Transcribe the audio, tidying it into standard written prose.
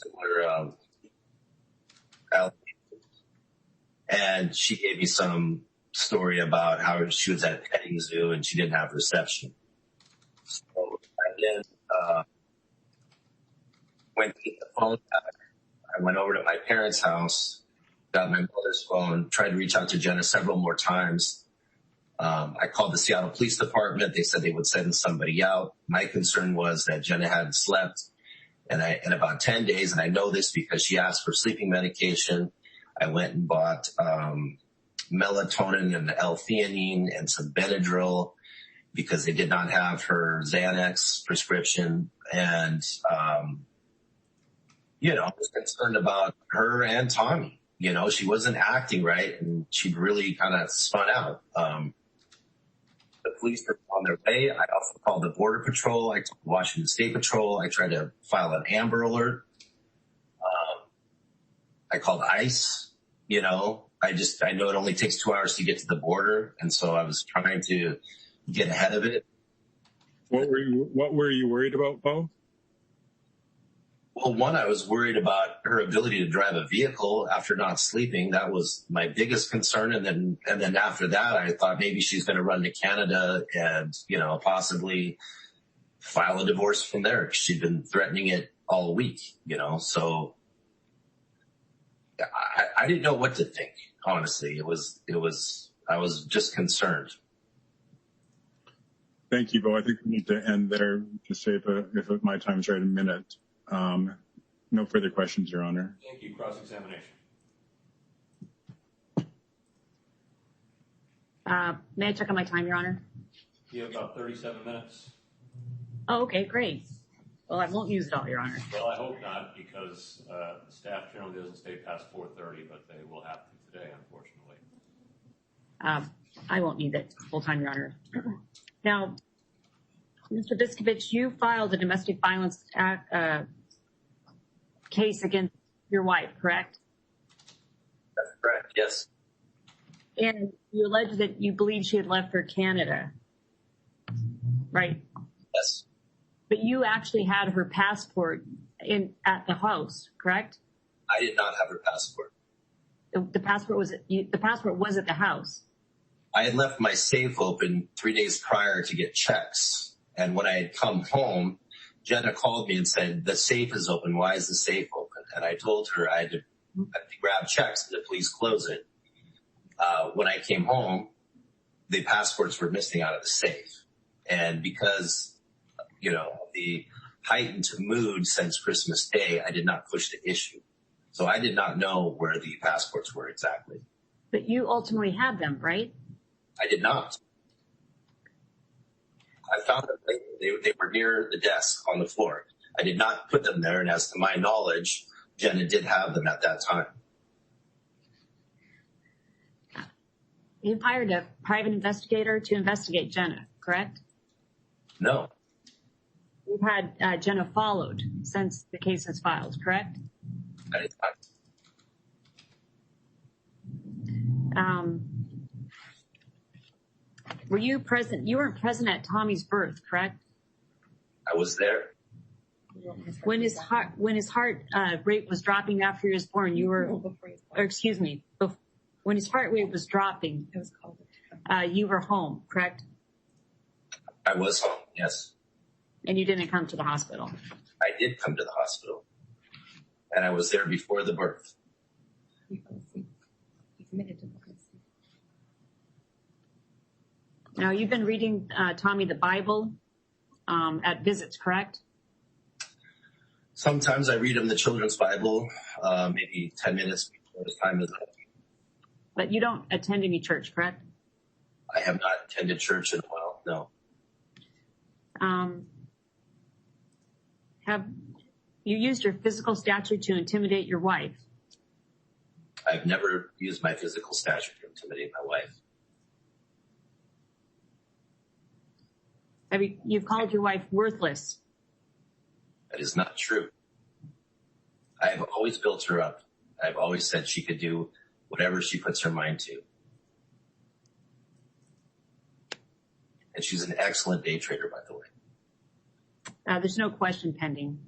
similar allegations. And she gave me some story about how she was at a petting zoo and she didn't have reception. So I then went to get the phone back. I went over to my parents' house, got my mother's phone, tried to reach out to Jenna several more times. I called the Seattle Police Department. They said they would send somebody out. My concern was that Jenna hadn't slept in about 10 days, and I know this because she asked for sleeping medication. I went and bought melatonin and L-theanine and some Benadryl because they did not have her Xanax prescription. And, I was concerned about her and Tommy. She wasn't acting right, and she'd really kind of spun out. The police were on their way. I also called the Border Patrol. I called Washington State Patrol. I tried to file an Amber Alert. I called ICE. I know it only takes 2 hours to get to the border, and so I was trying to get ahead of it. What were you worried about, Bo? Well, one, I was worried about her ability to drive a vehicle after not sleeping. That was my biggest concern. And then after that, I thought maybe she's going to run to Canada and, possibly file a divorce from there. She'd been threatening it all week, so I didn't know what to think. Honestly, I was just concerned. Thank you, Bo. I think we need to end there to save if my time's right, a minute. No further questions, Your Honor. Thank you. Cross-examination. May I check on my time, Your Honor? You have about 37 minutes. Oh, okay, great. Well, I won't use it all, Your Honor. Well, I hope not, because the staff generally doesn't stay past 4:30, but they will have to today, unfortunately. I won't need it full-time, Your Honor. Now, Mr. Viskovich, you filed a domestic violence case against your wife, correct? That's correct, yes. And you allege that you believe she had left for Canada, right? Yes. But you actually had her passport at the house, correct? I did not have her passport. The passport was at the house. I had left my safe open 3 days prior to get checks. And when I had come home, Jenna called me and said, the safe is open. Why is the safe open? And I told her I had to grab checks and to please close it. When I came home, the passports were missing out of the safe. And because, the heightened mood since Christmas Day, I did not push the issue. So I did not know where the passports were exactly. But you ultimately had them, right? I did not. I found them later. They were near the desk on the floor. I did not put them there, and as to my knowledge, Jenna did have them at that time. You hired a private investigator to investigate Jenna, correct? No. You've had Jenna followed since the case is filed, correct? I did not. Were you present? You weren't present at Tommy's birth, correct? I was there. When his heart rate was dropping after he was born, you were, when his heart rate was dropping, you were home, correct? I was home, yes. And you didn't come to the hospital? I did come to the hospital. And I was there before the birth. Now, you've been reading Tommy the Bible at visits, correct? Sometimes I read him the children's Bible, maybe 10 minutes before his time is up. But you don't attend any church, correct? I have not attended church in a while, no. Have you used your physical stature to intimidate your wife? I've never used my physical stature to intimidate my wife. You've called your wife worthless? That is not true. I have always built her up. I've always said she could do whatever she puts her mind to. And she's an excellent day trader, by the way. There's no question pending.